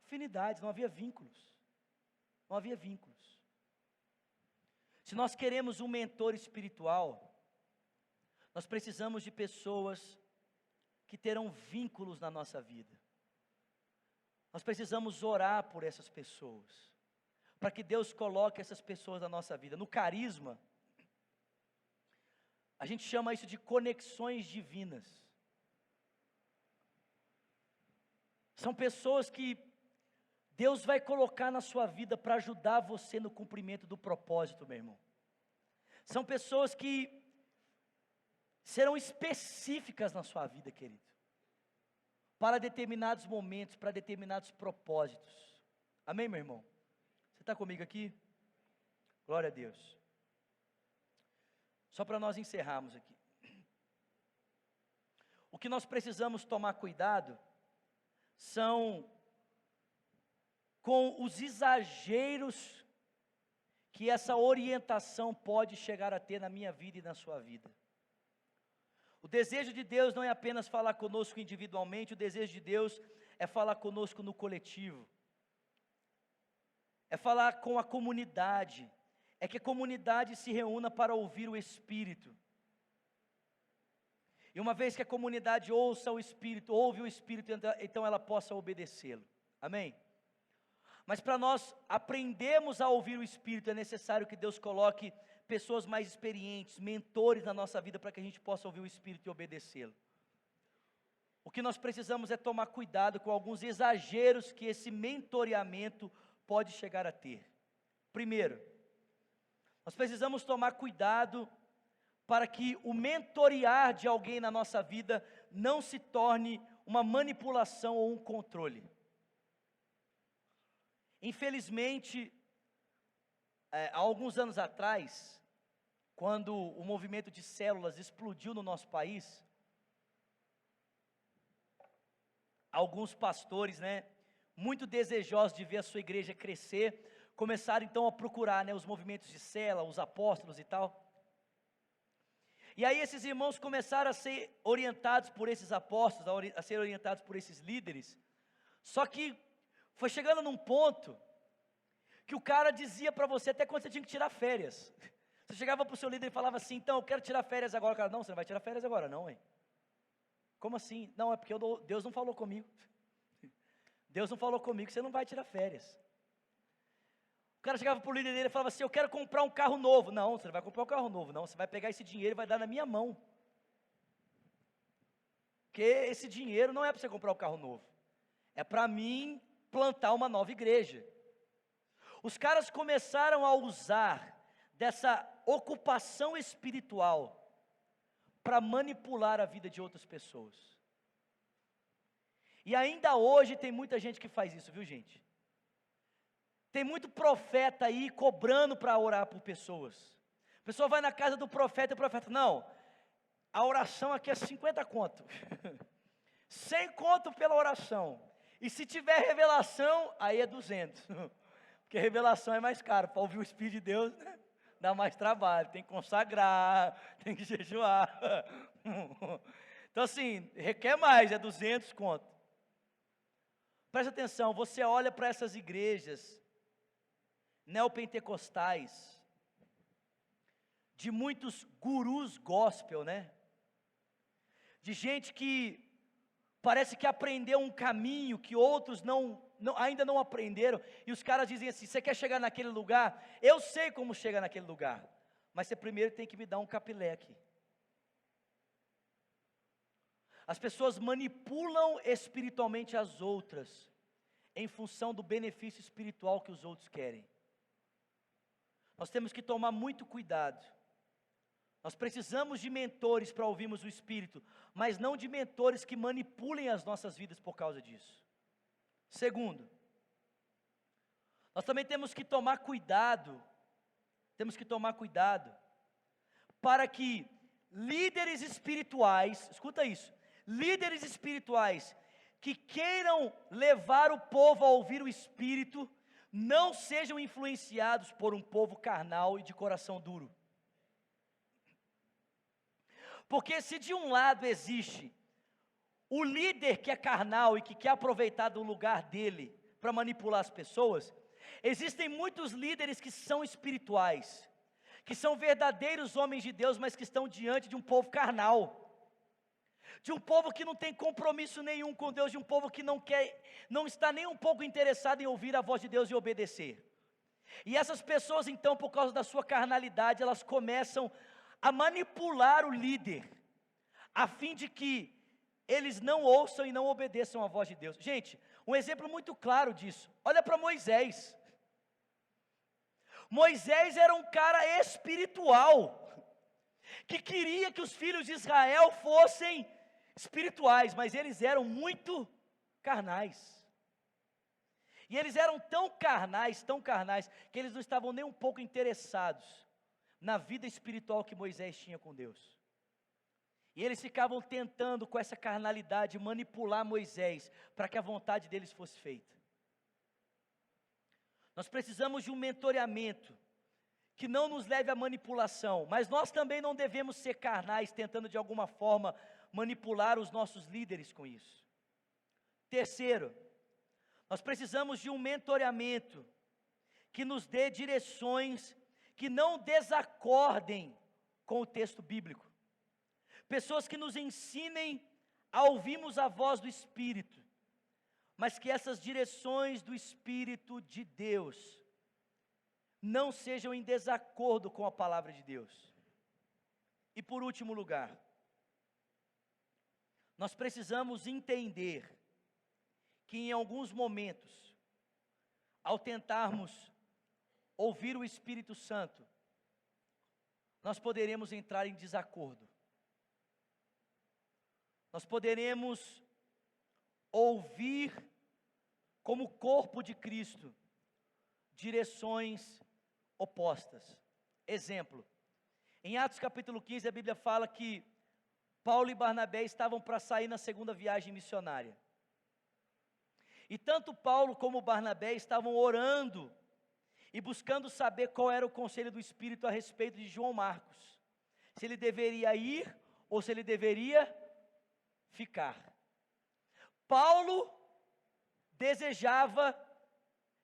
afinidades, não havia vínculos. Não havia vínculos. Se nós queremos um mentor espiritual, nós precisamos de pessoas que terão vínculos na nossa vida. Nós precisamos orar por essas pessoas, para que Deus coloque essas pessoas na nossa vida. No carisma, a gente chama isso de conexões divinas. São pessoas que Deus vai colocar na sua vida para ajudar você no cumprimento do propósito, meu irmão. São pessoas que serão específicas na sua vida, querido, para determinados momentos, para determinados propósitos. Amém, meu irmão? Você está comigo aqui? Glória a Deus. Só para nós encerrarmos aqui. O que nós precisamos tomar cuidado são com os exageros que essa orientação pode chegar a ter na minha vida e na sua vida. O desejo de Deus não é apenas falar conosco individualmente, o desejo de Deus é falar conosco no coletivo. É falar com a comunidade, é que a comunidade se reúna para ouvir o Espírito. E uma vez que a comunidade ouça o Espírito, ouve o Espírito, então ela possa obedecê-lo. Amém? Mas para nós aprendermos a ouvir o Espírito, é necessário que Deus coloque pessoas mais experientes, mentores na nossa vida, para que a gente possa ouvir o Espírito e obedecê-lo. O que nós precisamos é tomar cuidado com alguns exageros que esse mentoreamento pode chegar a ter. Primeiro, nós precisamos tomar cuidado para que o mentorear de alguém na nossa vida não se torne uma manipulação ou um controle. Infelizmente, há alguns anos atrás, quando o movimento de células explodiu no nosso país, alguns pastores, muito desejosos de ver a sua igreja crescer, começaram então a procurar, os movimentos de célula, os apóstolos e tal. E aí esses irmãos começaram a ser orientados por esses apóstolos, a ser orientados por esses líderes. Só que foi chegando num ponto que o cara dizia para você até quando você tinha que tirar férias. Você chegava para o seu líder e falava assim, então eu quero tirar férias agora. O cara, não, você não vai tirar férias agora não, hein? Como assim? Não, é porque Deus não falou comigo. Deus não falou comigo, você não vai tirar férias. O cara chegava para o líder dele e falava assim, eu quero comprar um carro novo. Não, você não vai comprar um carro novo, não. Você vai pegar esse dinheiro e vai dar na minha mão. Porque esse dinheiro não é para você comprar um carro novo. É para mim plantar uma nova igreja. Os caras começaram a usar dessa ocupação espiritual para manipular a vida de outras pessoas. E ainda hoje tem muita gente que faz isso, viu, gente? Tem muito profeta aí cobrando para orar por pessoas. A pessoa vai na casa do profeta e o profeta, não, a oração aqui é 50 conto. 100 conto pela oração. E se tiver revelação, aí é 200. Porque revelação é mais caro. Para ouvir o Espírito de Deus, dá mais trabalho. Tem que consagrar, tem que jejuar. Então assim, requer mais, é 200 conto. Presta atenção, você olha para essas igrejas neopentecostais, de muitos gurus gospel, de gente que parece que aprendeu um caminho que outros ainda não aprenderam, e os caras dizem assim: você quer chegar naquele lugar? Eu sei como chegar naquele lugar, mas você primeiro tem que me dar um capilé aqui. As pessoas manipulam espiritualmente as outras, em função do benefício espiritual que os outros querem. Nós temos que tomar muito cuidado. Nós precisamos de mentores para ouvirmos o Espírito, mas não de mentores que manipulem as nossas vidas por causa disso. Segundo, nós também temos que tomar cuidado, para que líderes espirituais, escuta isso, líderes espirituais que queiram levar o povo a ouvir o Espírito, não sejam influenciados por um povo carnal e de coração duro. Porque se de um lado existe o líder que é carnal e que quer aproveitar do lugar dele para manipular as pessoas, existem muitos líderes que são espirituais, que são verdadeiros homens de Deus, mas que estão diante de um povo carnal, de um povo que não tem compromisso nenhum com Deus, de um povo que não está nem um pouco interessado em ouvir a voz de Deus e obedecer. E essas pessoas então, por causa da sua carnalidade, elas começam a manipular o líder, a fim de que eles não ouçam e não obedeçam a voz de Deus. Gente, um exemplo muito claro disso, olha para Moisés. Moisés era um cara espiritual, que queria que os filhos de Israel fossem espirituais, mas eles eram muito carnais. E eles eram tão carnais, que eles não estavam nem um pouco interessados na vida espiritual que Moisés tinha com Deus. E eles ficavam tentando com essa carnalidade manipular Moisés, para que a vontade deles fosse feita. Nós precisamos de um mentoreamento, que não nos leve à manipulação, mas nós também não devemos ser carnais, tentando de alguma forma manipular os nossos líderes com isso. Terceiro, nós precisamos de um mentoreamento, que nos dê direções, que não desacordem com o texto bíblico. Pessoas que nos ensinem a ouvirmos a voz do Espírito, mas que essas direções do Espírito de Deus não sejam em desacordo com a palavra de Deus. E por último lugar, nós precisamos entender que em alguns momentos, ao tentarmos ouvir o Espírito Santo, nós poderemos entrar em desacordo. Nós poderemos ouvir, como corpo de Cristo, direções opostas. Exemplo, em Atos capítulo 15, a Bíblia fala que Paulo e Barnabé estavam para sair na segunda viagem missionária. E tanto Paulo como Barnabé estavam orando e buscando saber qual era o conselho do Espírito a respeito de João Marcos. Se ele deveria ir ou se ele deveria ficar. Paulo desejava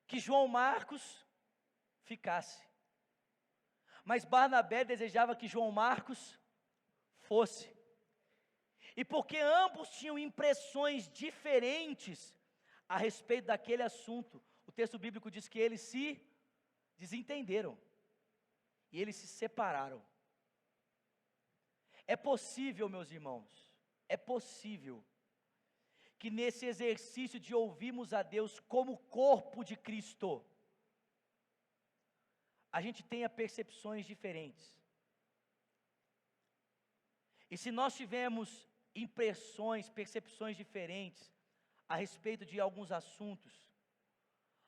que João Marcos ficasse, mas Barnabé desejava que João Marcos fosse. E porque ambos tinham impressões diferentes a respeito daquele assunto, o texto bíblico diz que eles se desentenderam e eles se separaram. É possível, meus irmãos, é possível que nesse exercício de ouvirmos a Deus como corpo de Cristo, a gente tenha percepções diferentes. E se nós tivermos percepções diferentes a respeito de alguns assuntos,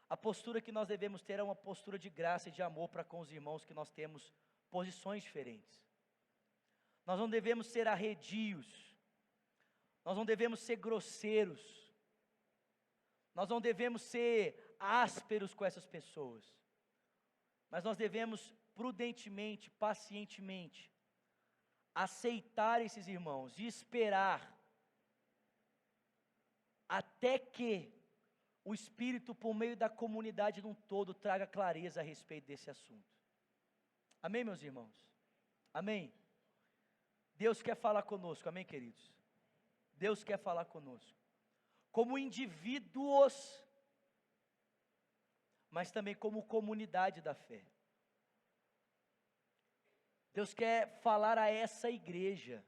a postura que nós devemos ter é uma postura de graça e de amor para com os irmãos que nós temos posições diferentes. Nós não devemos ser arredios, nós não devemos ser grosseiros, nós não devemos ser ásperos com essas pessoas, mas nós devemos prudentemente, pacientemente, aceitar esses irmãos e esperar até que o Espírito, por meio da comunidade num todo, traga clareza a respeito desse assunto. Amém, meus irmãos? Amém? Deus quer falar conosco, amém, queridos? Deus quer falar conosco, como indivíduos, mas também como comunidade da fé. Deus quer falar a essa igreja,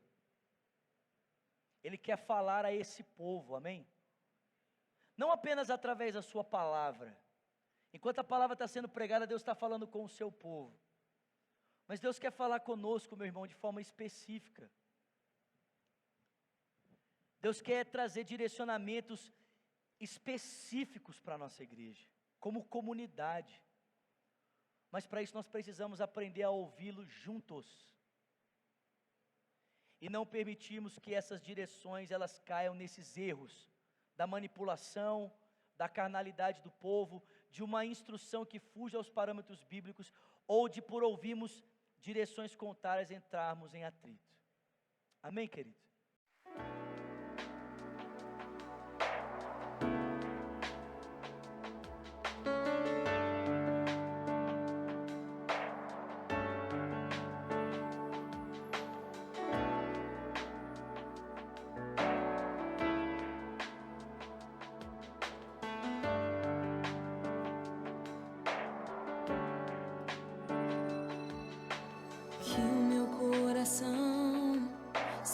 Ele quer falar a esse povo, amém? Não apenas através da sua palavra. Enquanto a palavra está sendo pregada, Deus está falando com o seu povo. Mas Deus quer falar conosco, meu irmão, de forma específica. Deus quer trazer direcionamentos específicos para a nossa igreja, como comunidade. Mas para isso nós precisamos aprender a ouvi-lo juntos. E não permitirmos que essas direções elas caiam nesses erros da manipulação, da carnalidade do povo, de uma instrução que fuja aos parâmetros bíblicos, ou de por ouvirmos direções contrárias entrarmos em atrito. Amém, querido?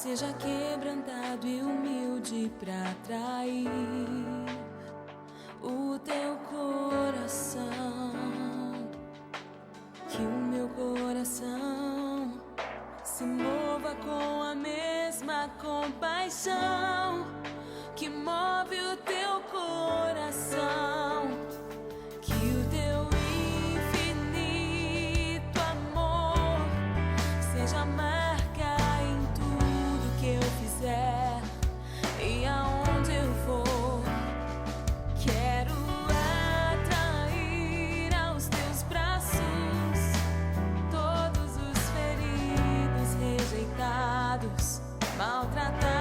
Seja quebrantado e humilde para atrair o teu coração. Que o meu coração se mova com a mesma compaixão que move o teu coração. Que o teu infinito amor seja marca e aonde eu for, quero atrair aos teus braços todos os feridos, rejeitados, maltratados.